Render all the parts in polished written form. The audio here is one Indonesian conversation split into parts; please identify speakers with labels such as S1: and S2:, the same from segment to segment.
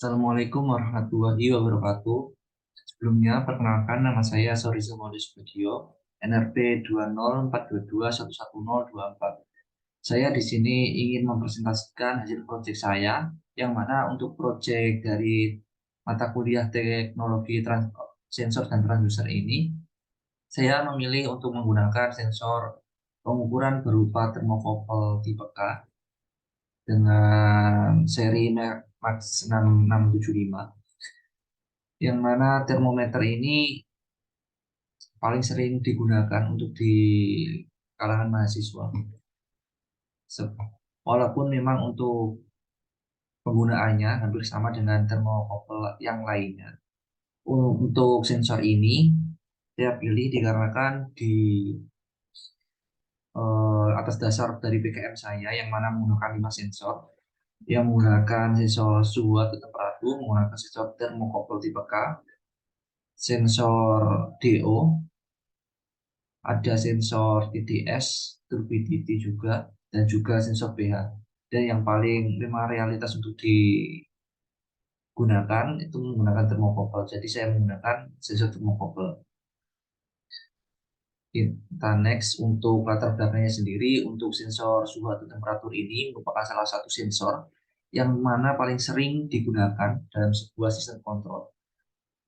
S1: Assalamualaikum warahmatullahi wabarakatuh. Sebelumnya, perkenalkan nama saya Sori Modis Bagio, NRP 2042211024. Saya di sini ingin mempresentasikan hasil proyek saya, yang mana untuk proyek dari mata kuliah teknologi sensor dan transducer ini, saya memilih untuk menggunakan sensor pengukuran berupa termokopel tipe K dengan seri Max 6675. Yang mana termometer ini paling sering digunakan untuk di kalangan mahasiswa. Walaupun memang untuk penggunaannya hampir sama dengan termokopel yang lainnya. Untuk sensor ini saya pilih dikarenakan di atas dasar dari PKM saya yang mana menggunakan 5 sensor, yang menggunakan sensor suhu atau temperatur, menggunakan sensor termokopel tipe K, sensor DO, ada sensor TDS, turbidity juga, dan juga sensor pH. Dan yang paling memang realitas untuk digunakan itu menggunakan termokopel. Jadi saya menggunakan sensor termokopel. Kita next untuk latar belakangnya sendiri, untuk sensor suhu atau temperatur ini merupakan salah satu sensor yang mana paling sering digunakan dalam sebuah sistem kontrol.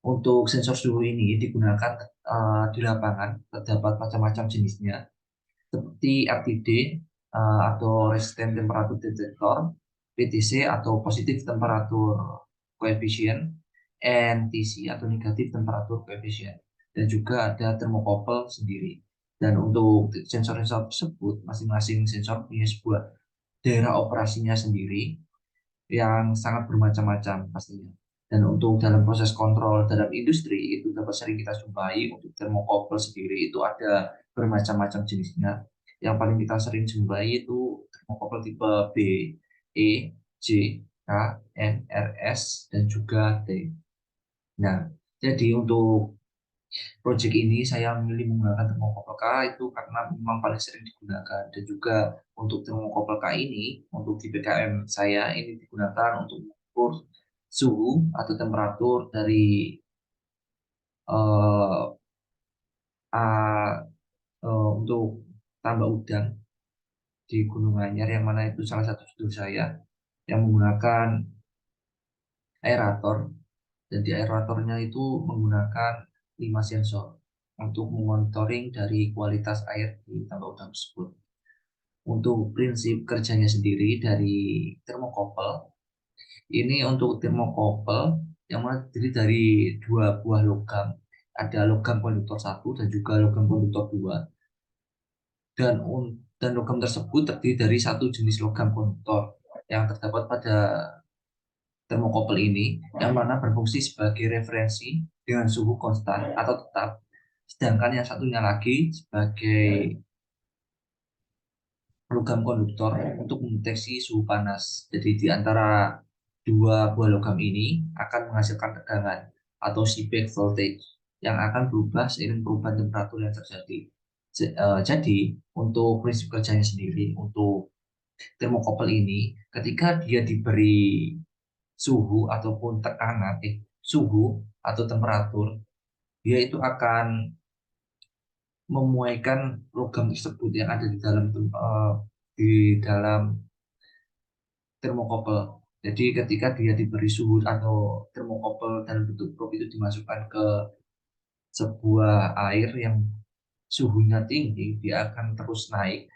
S1: Untuk sensor suhu ini digunakan di lapangan, terdapat macam-macam jenisnya, seperti RTD atau resistant temperature detector, PTC atau positive temperature coefficient, NTC atau negative temperature coefficient, dan juga ada thermocouple sendiri. Dan untuk sensor-sensor tersebut, masing-masing sensor punya sebuah daerah operasinya sendiri yang sangat bermacam-macam pastinya. Dan untuk dalam proses kontrol dalam industri itu dapat sering kita jumpai. Untuk thermocouple sendiri itu ada bermacam-macam jenisnya. Yang paling kita sering jumpai itu thermocouple tipe B, E, J, K, N, R, S, dan juga T. Nah, jadi untuk project ini saya memilih menggunakan thermocouple K itu karena memang paling sering digunakan, dan juga untuk thermocouple K ini untuk di PKM saya ini digunakan untuk mengukur suhu atau temperatur dari uh, untuk tambak udang di Gunung Anyar, yang mana itu salah satu studi saya yang menggunakan aerator, dan di aeratornya itu menggunakan 5 sensor untuk memonitoring dari kualitas air di tambak udang tersebut. Untuk prinsip kerjanya sendiri dari thermocouple, ini untuk thermocouple yang mana terdiri dari dua buah logam, ada logam konduktor 1 dan juga logam konduktor 2, dan logam tersebut terdiri dari satu jenis logam konduktor yang terdapat pada termokopel ini, yang mana berfungsi sebagai referensi dengan suhu konstan atau tetap, sedangkan yang satunya lagi sebagai logam konduktor untuk mendeteksi suhu panas. Jadi di antara dua buah logam ini akan menghasilkan tegangan atau seebeck voltage yang akan berubah seiring perubahan temperatur yang terjadi. Jadi untuk prinsip kerjanya sendiri untuk termokopel ini, ketika dia diberi suhu ataupun suhu atau temperatur, dia itu akan memuaikan logam tersebut yang ada di dalam termokopel. Jadi ketika dia diberi suhu atau termokopel dalam bentuk probe itu dimasukkan ke sebuah air yang suhunya tinggi, dia akan terus naik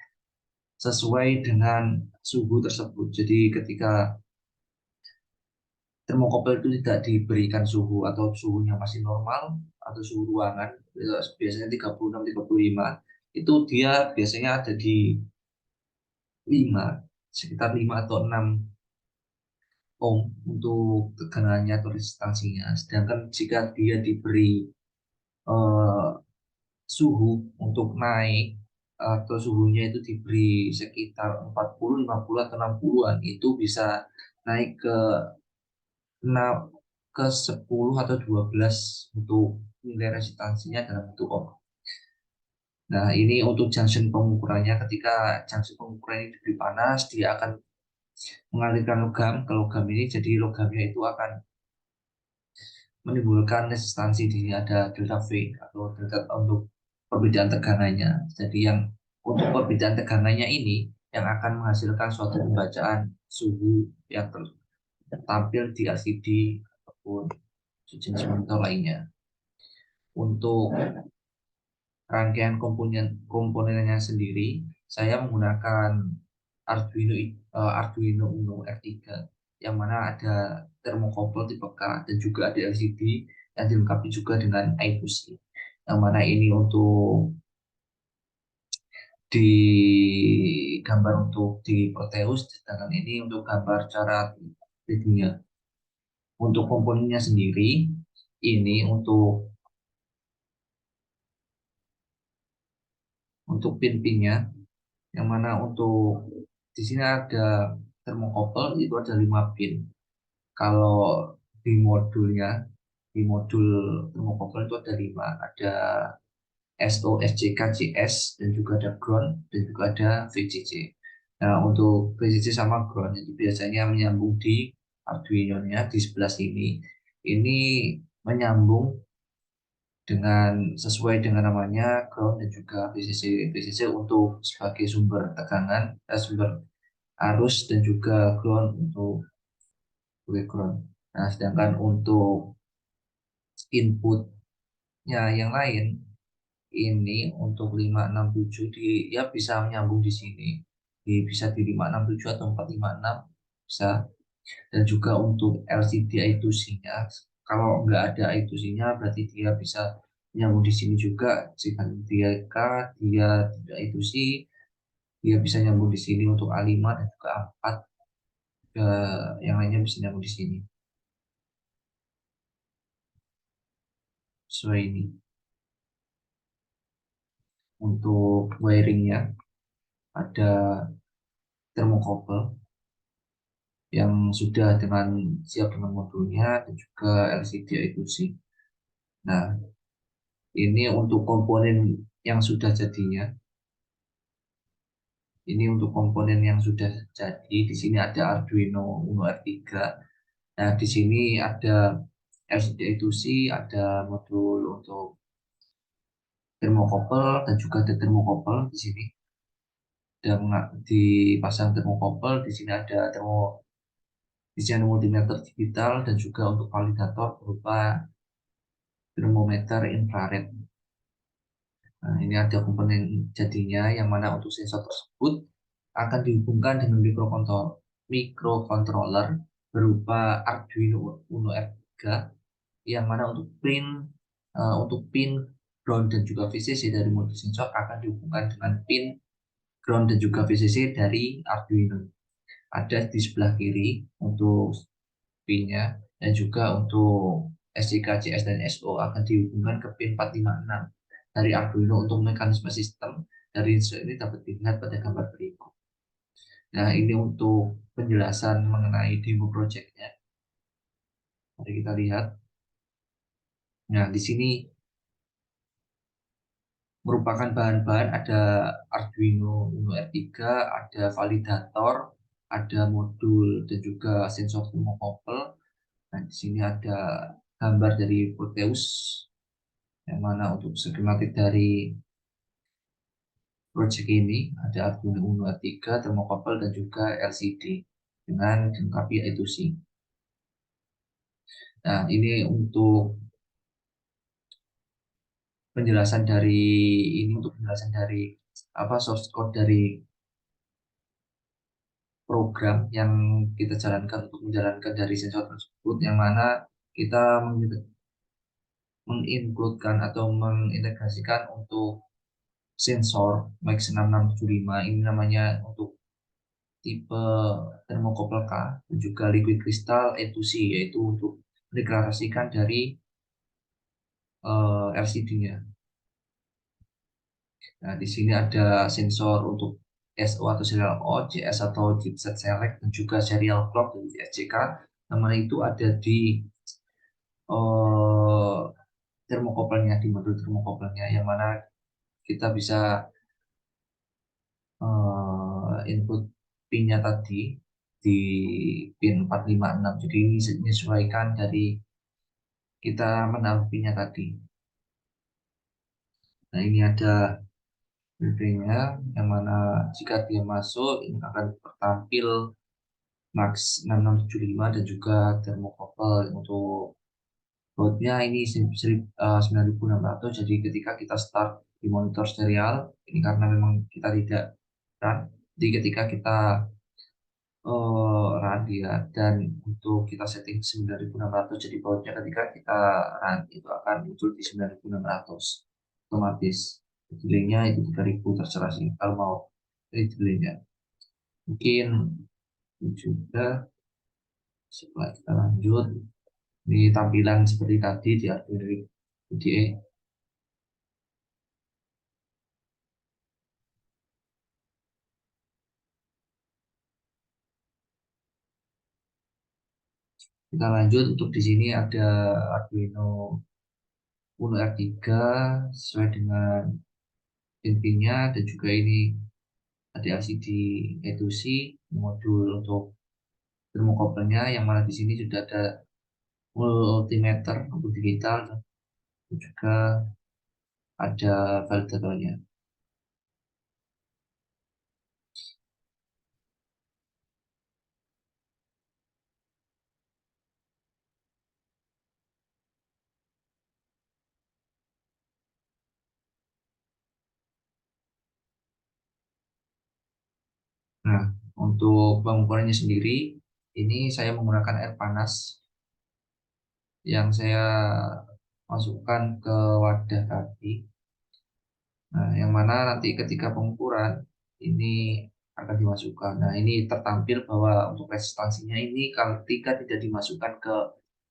S1: sesuai dengan suhu tersebut. Jadi ketika termokopel itu tidak diberikan suhu atau suhunya masih normal atau suhu ruangan, biasanya 36-35, itu dia biasanya ada di 5, sekitar 5 atau 6 ohm untuk tegangannya atau resistansinya. Sedangkan jika dia diberi eh, suhu untuk naik atau suhunya itu diberi sekitar 40, 50 atau 60-an, itu bisa naik ke 10 atau 12 untuk nilai resistansinya dalam bentuk ohm. Nah, ini untuk junction pengukurannya. Ketika junction pengukuran ini diberi panas, dia akan mengalirkan logam ke logam ini, jadi logamnya itu akan menimbulkan resistansi. Di sini ada delta V atau delta untuk perbedaan tegangannya. Jadi yang untuk perbedaan tegangannya ini yang akan menghasilkan suatu pembacaan suhu yang tertampil di LCD ataupun sejenis monitor lainnya. Untuk rangkaian komponennya sendiri, saya menggunakan Arduino Uno R3 yang mana ada thermocouple tipe K dan juga ada LCD yang dilengkapi juga dengan I2C. Yang mana ini untuk di gambar untuk di Proteus, sedangkan ini untuk gambar cara 3D-nya. Untuk komponennya sendiri, ini untuk pin-pinnya, yang mana untuk di sini ada thermocouple itu ada 5 pin. Kalau di modulnya, di modul thermocouple itu ada 5, ada SO, SCK, CS, dan juga ada ground, dan juga ada VCC. Nah, untuk VCC sama ground itu biasanya menyambung di Arduino-nya di sebelah sini. Ini menyambung dengan sesuai dengan namanya ground dan juga VCC. VCC untuk sebagai sumber tegangan, sumber arus, dan juga ground untuk background. Nah, sedangkan untuk inputnya yang lain ini untuk 567 ya bisa menyambung di sini. Bisa di 567 atau 456 bisa. Dan juga untuk LCD I2C-nya, kalau nggak ada I2C-nya berarti dia bisa menyambung di sini juga. Jika dia K, dia tidak I2C, dia bisa nyambung di sini untuk A5 dan juga A4. Yang lainnya bisa nyambung di sini. So ini untuk wiringnya ada thermocouple yang sudah siap dengan modulnya dan juga LCD I2C. Nah, ini untuk komponen yang sudah jadinya. Ini untuk komponen yang sudah jadi. Di sini ada Arduino Uno R3. Nah, di sini ada LCD I2C, ada modul untuk thermocouple dan juga ada thermocouple di sini. Dan dipasang thermocouple, di sini ada di sini multimeter digital dan juga untuk validator berupa termometer infrared. Nah, ini ada komponen jadinya yang mana untuk sensor tersebut akan dihubungkan dengan microcontroller berupa Arduino Uno R3 yang mana untuk pin ground dan juga VCC dari modul sensor akan dihubungkan dengan pin ground dan juga VCC dari Arduino. Ada di sebelah kiri untuk pinnya dan juga untuk SCK, CS, dan SO akan dihubungkan ke pin 456 dari Arduino. Untuk mekanisme sistem dari ini dapat dilihat pada gambar berikut. Nah, ini untuk penjelasan mengenai demo projectnya. Mari kita lihat. Nah, di sini merupakan bahan-bahan ada Arduino Uno R3, ada validator, ada modul dan juga sensor thermocouple. Nah, di sini ada gambar dari Proteus yang mana untuk skematik dari project ini ada Arduino Uno R3, thermocouple, dan juga LCD dengan dilengkapi I2C. Nah, ini untuk penjelasan dari apa source code dari program yang kita jalankan untuk menjalankan dari sensor tersebut, yang mana kita mengincludekan atau mengintegrasikan untuk sensor MAX 6675. Ini namanya untuk tipe thermocouple K dan juga liquid crystal E2C, yaitu untuk mendeklarasikan dari LCD-nya. Nah, di sini ada sensor untuk SO atau serial O, CS atau chipset select, dan juga serial clock dari SCK. Nama itu ada di termokopelnya, di modul termokopelnya, yang mana kita bisa input pinnya tadi di pin 456. Jadi ini menyesuaikan dari kita menaruhnya tadi. Nah, ini ada briefingnya, yang mana jika dia masuk ini akan tertampil Max 6675 dan juga thermocouple. Untuk bautnya ini 9600. Jadi ketika kita start di monitor serial ini, karena memang kita tidak run, jadi ketika kita run dia, dan untuk kita setting 9600, jadi bautnya ketika kita run itu akan muncul di 9600 otomatis. Delaynya itu 3000, terserah sih kalau mau ini delaynya. Mungkin juga setelah kita lanjut di tampilan seperti tadi di Arduino IDE. Kita lanjut, untuk di sini ada Arduino Uno R3 sesuai dengan pin-pinnya, dan juga ini ada LCD E2C, modul untuk thermocouple-nya, yang mana di sini sudah ada multimeter untuk digital, dan juga ada validatornya. Nah, untuk pengukurannya sendiri, ini saya menggunakan air panas yang saya masukkan ke wadah tadi. Nah, yang mana nanti ketika pengukuran ini akan dimasukkan. Nah, ini tertampil bahwa untuk resistansinya ini ketika tidak dimasukkan ke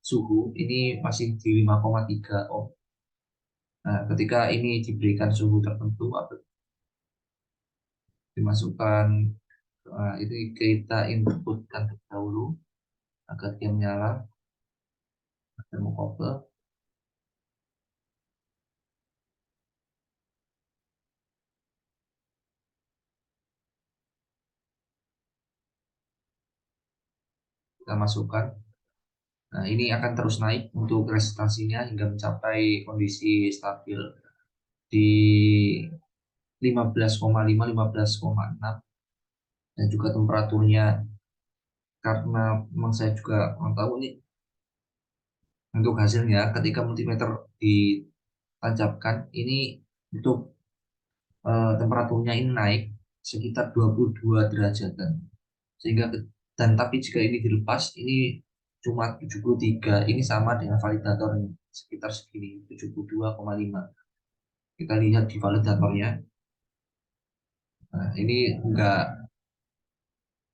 S1: suhu ini masih di 5,3 ohm. Nah, ketika ini diberikan suhu tertentu atau dimasukkan, itu kita inputkan terlebih dahulu agar dia menyala termokouple. Kita masukkan. Nah, ini akan terus naik untuk resistansinya hingga mencapai kondisi stabil di 15,5, 15,6. Dan juga temperaturnya, karena memang saya juga kurang tahu nih untuk hasilnya, ketika multimeter ditancapkan ini untuk temperaturnya ini naik sekitar 22 derajat, sehingga dan tapi jika ini dilepas ini cuma 73, ini sama dengan validator ini, sekitar segini 72,5. Kita lihat di validatornya. Nah, ini enggak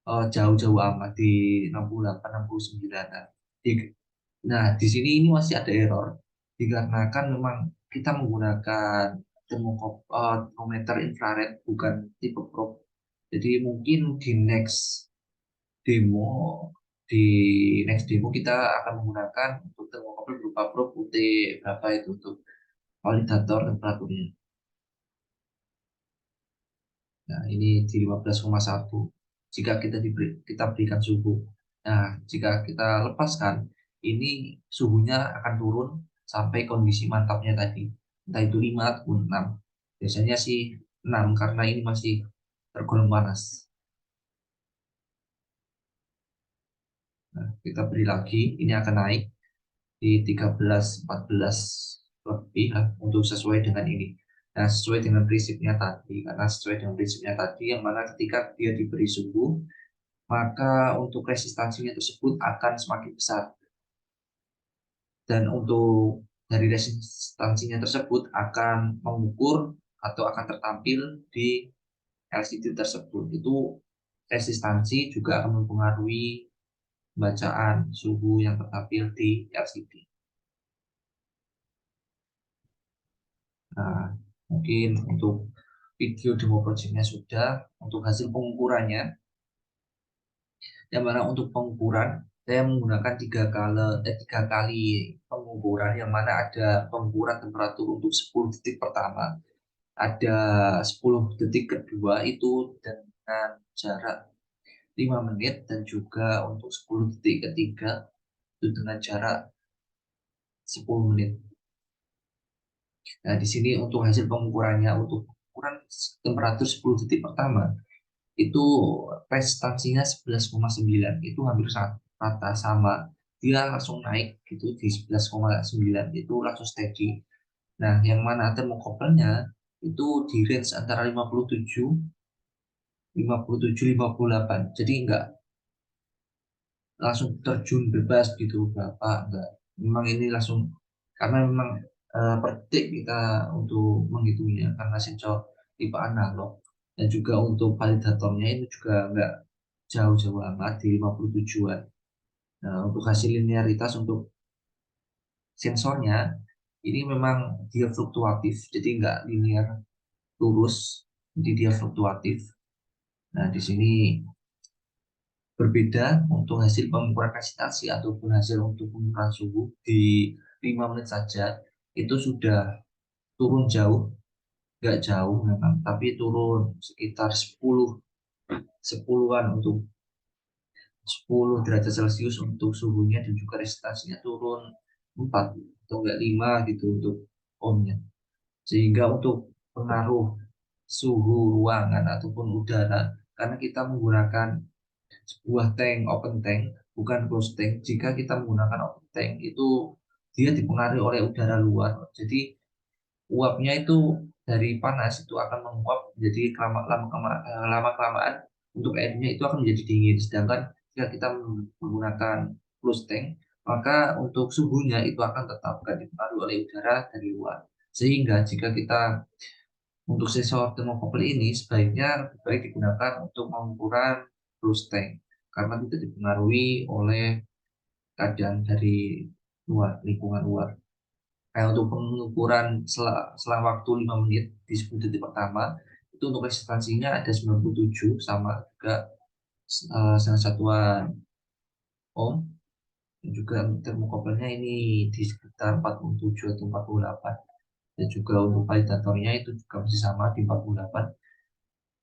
S1: jauh-jauh amat di 68, 69. Nah, di sini ini masih ada error dikarenakan memang kita menggunakan termometer infrared, bukan tipe probe. Jadi mungkin demo di next demo kita akan menggunakan untuk termometer berupa probe UT berapa itu untuk validator temperaturnya. Nah, ini di 15,1 jika kita berikan suhu. Nah, jika kita lepaskan, ini suhunya akan turun sampai kondisi mantapnya tadi. Entah itu 5 atau 6. Biasanya sih 6 karena ini masih tergolong panas. Nah, kita beri lagi, ini akan naik di 13, 14 lebih lah, untuk sesuai dengan ini. Nah, sesuai dengan prinsipnya tadi, karena sesuai dengan prinsipnya tadi, yang mana ketika dia diberi suhu, maka untuk resistansinya tersebut akan semakin besar. Dan untuk dari resistansinya tersebut akan mengukur atau akan tertampil di LCD tersebut. Itu resistansi juga akan mempengaruhi bacaan suhu yang tertampil di LCD. Nah, mungkin untuk video demo projectnya sudah. Untuk hasil pengukurannya, yang mana untuk pengukuran saya menggunakan tiga kali pengukuran, yang mana ada pengukuran temperatur untuk 10 detik pertama, ada 10 detik kedua itu dengan jarak 5 menit, dan juga untuk 10 detik ketiga itu dengan jarak 10 menit. Nah, di sini untuk hasil pengukurannya, untuk pengukuran temperatur 10 detik pertama, itu prestasinya 11,9, itu hampir rata sama. Dia langsung naik gitu di 11,9, itu langsung steady. Nah, yang mana termokopelnya itu di range antara 57, 57, 58. Jadi enggak langsung terjun bebas gitu berapa, enggak. Memang ini langsung, karena memang per detik kita untuk menghitungnya karena sensor tipe analog, dan juga untuk validatornya itu juga enggak jauh-jauh amat di 57-an. Nah, untuk hasil linearitas untuk sensornya ini memang dia fluktuatif, jadi enggak linear lurus, jadi dia fluktuatif. Nah, di sini berbeda untuk hasil pengukuran resistasi ataupun hasil untuk pengukuran suhu di 5 menit saja itu sudah turun jauh, nggak jauh memang, tapi turun sekitar 10-an untuk 10 derajat Celcius untuk suhunya, dan juga resistansinya turun 4 atau enggak 5 gitu untuk ohmnya. Sehingga untuk pengaruh suhu ruangan ataupun udara, karena kita menggunakan sebuah tank open tank, bukan closed tank. Jika kita menggunakan open tank itu dia dipengaruhi oleh udara luar, jadi uapnya itu dari panas itu akan menguap, jadi lama kelamaan untuk airnya itu akan menjadi dingin. Sedangkan jika kita menggunakan closed tank, maka untuk suhunya itu akan tetap tidak dipengaruhi oleh udara dari luar. Sehingga jika kita untuk sensor termokopel ini sebaiknya lebih baik digunakan untuk pengukuran closed tank, karena tidak dipengaruhi oleh keadaan dari luar, lingkungan luar. Kayak untuk pengukuran selang waktu 5 menit di 10 detik pertama, itu untuk resistansinya ada 97 sama juga sangat satuan ohm, dan juga termokopelnya ini di sekitar 47 atau 48, dan juga untuk validatornya itu juga masih sama di 48.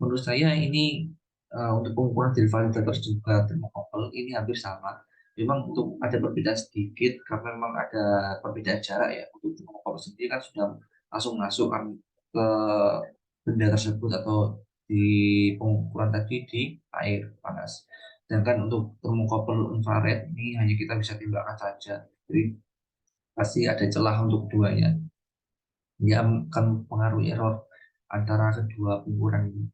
S1: Menurut saya ini untuk pengukuran dari validator juga termokopel ini hampir sama. Memang untuk ada perbedaan sedikit karena memang ada perbedaan jarak ya. Untuk termokopel sendiri kan sudah langsung masuk kan ke benda tersebut atau di pengukuran tadi di air panas. Sedangkan untuk termokopel infrared ini hanya kita bisa tindakan saja. Jadi pasti ada celah untuk keduanya. Dia akan pengaruh error antara kedua pengukuran ini.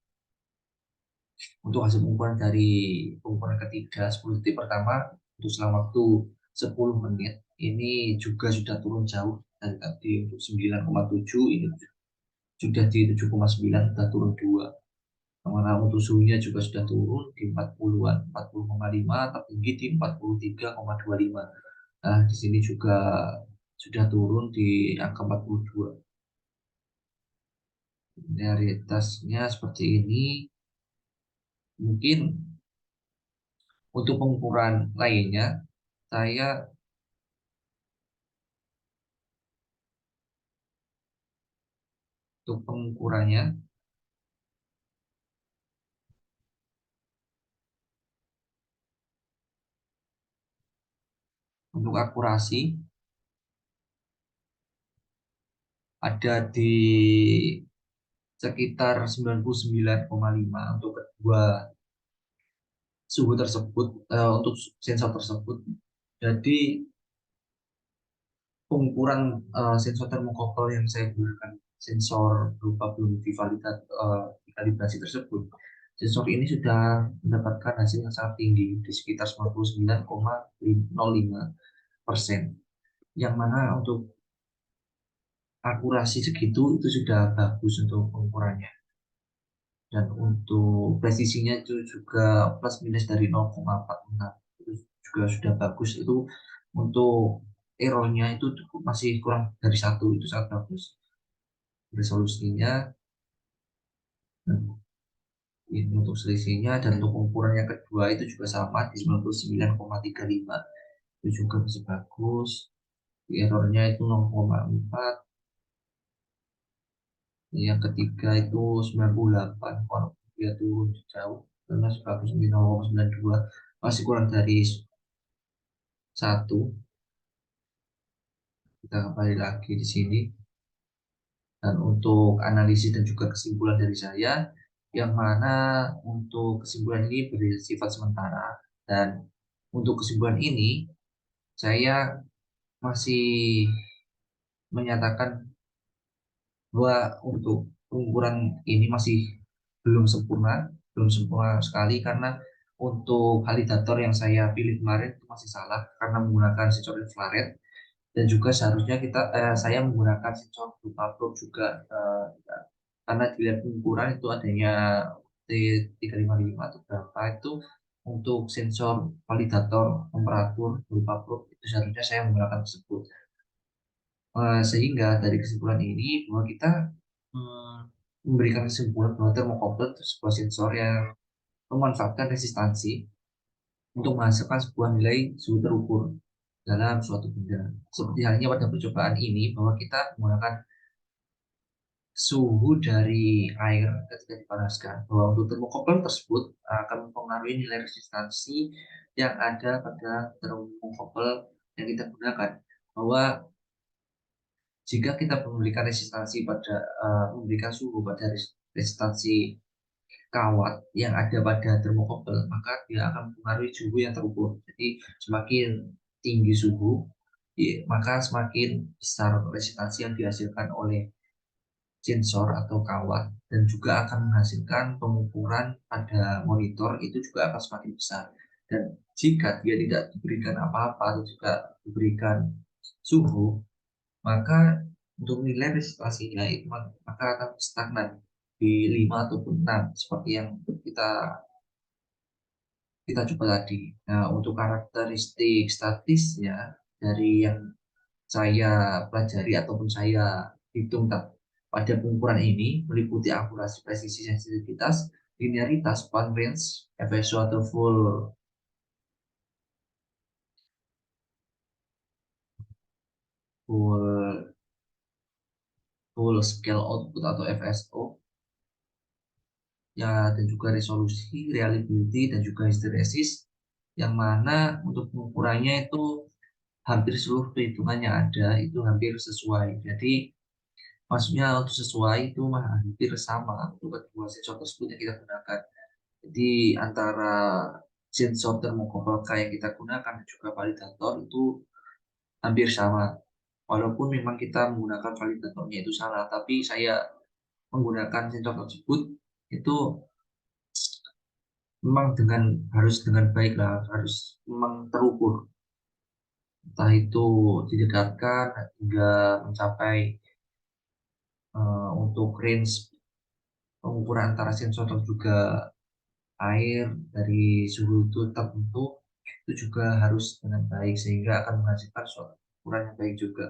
S1: Untuk hasil pengukuran dari pengukuran ketiga 10 detik pertama untuk selang waktu 10 menit ini juga sudah turun jauh dari tadi. Untuk 9,7 ini sudah di 7,9, sudah turun 2. Karena untuk suhunya juga sudah turun di 40-an, 40,5, tertinggi di 43,25. Nah, di sini juga sudah turun di angka 42. Realitasnya seperti ini. Mungkin untuk pengukuran lainnya, saya untuk pengukurannya, untuk akurasi ada di sekitar 99,5 untuk kedua suhu tersebut, untuk sensor tersebut. Jadi pengukuran sensor termokokal yang saya gunakan, sensor berupa belum dikalibrasi tersebut, sensor ini sudah mendapatkan hasil yang sangat tinggi di sekitar 99,05%, yang mana untuk akurasi segitu itu sudah bagus untuk pengukurannya, dan untuk presisinya itu juga plus minus dari 0,46 itu juga sudah bagus. Itu untuk errornya itu masih kurang dari 1, itu sangat bagus resolusinya. Dan ini untuk selisihnya, dan untuk ukuran yang kedua itu juga sama di 99,35, itu juga masih bagus. Errornya itu 0,4. Yang ketiga itu 98, walaupun dia turun jauh karena masih bagus di 0,92, masih kurang dari 1. Kita kembali lagi di sini. Dan untuk analisis dan juga kesimpulan dari saya, yang mana untuk kesimpulan ini bersifat sementara. Dan untuk kesimpulan ini, saya masih menyatakan bahwa untuk pengukuran ini masih belum sempurna sekali karena untuk validator yang saya pilih kemarin itu masih salah karena menggunakan sensor infrared dan juga seharusnya saya menggunakan sensor berupa probe juga karena dilihat pengukuran itu adanya T355 atau berapa itu untuk sensor validator temperatur berupa probe itu seharusnya saya menggunakan tersebut. Sehingga dari kesimpulan ini bahwa kita hmm, memberikan kesimpulan bahwa termokopel itu sebuah sensor yang memanfaatkan resistansi untuk menghasilkan sebuah nilai suhu terukur dalam suatu benda. Seperti halnya pada percobaan ini bahwa kita menggunakan suhu dari air ketika dipanaskan. Bahwa untuk termokopel tersebut akan mempengaruhi nilai resistansi yang ada pada termokopel yang kita gunakan. Bahwa jika kita memberikan suhu pada resistansi kawat yang ada pada termokopel, maka dia akan mempengaruhi suhu yang terukur. Jadi semakin tinggi suhu, maka semakin besar resistansi yang dihasilkan oleh sensor atau kawat dan juga akan menghasilkan pengukuran pada monitor itu juga akan semakin besar. Dan jika dia tidak diberikan apa-apa atau juga diberikan suhu, maka untuk nilai prestasinya itu maka akan stagnan di 5 ataupun 6 seperti yang kita kita coba tadi. Nah, untuk karakteristik statisnya dari yang saya pelajari ataupun saya hitung pada pengukuran ini meliputi akurasi, presisi, sensitivitas, linearitas, point range, FSO atau full full scale output atau FSO, ya, dan juga resolusi, reliability, dan juga hysteresis, yang mana untuk pengukurannya itu hampir seluruh perhitungannya ada itu hampir sesuai. Jadi maksudnya untuk sesuai itu hampir sama untuk kedua sensor tersebut yang kita gunakan. Jadi antara sensor termokokal yang kita gunakan dan juga validator itu hampir sama. Walaupun memang kita menggunakan validatornya itu salah, tapi saya menggunakan sensor tersebut itu memang harus dengan baik lah, harus memang terukur. Entah itu didekatkan hingga mencapai untuk range pengukuran antara sensor dan juga air dari suhu itu tertentu itu juga harus dengan baik sehingga akan menghasilkan suatu ukuran yang baik juga.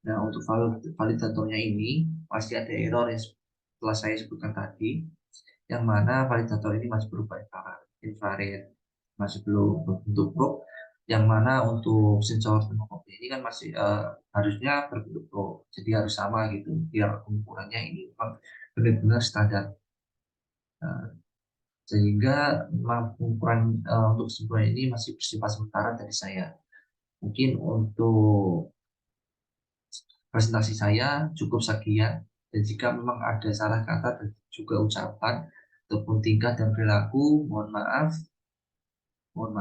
S1: Nah, untuk validatornya ini pasti ada error yang telah saya sebutkan tadi, yang mana validator ini masih berupa infrared, masih belum berbentuk probe, yang mana untuk sensor termokopil ini kan masih harusnya berbentuk probe, jadi harus sama gitu biar ukurannya ini memang benar-benar standar. Nah, sehingga memang ukuran untuk kesimpulan ini masih bersifat sementara dari saya. Mungkin untuk presentasi saya cukup sekian, dan jika memang ada salah kata dan juga ucapan ataupun tingkah dan perilaku, mohon maaf, mohon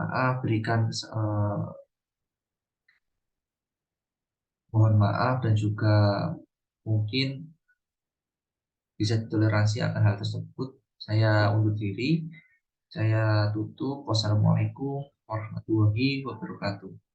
S1: maaf dan juga mungkin bisa ditoleransi akan hal tersebut. Saya undur diri, saya tutup. Wassalamualaikum warahmatullahi wabarakatuh.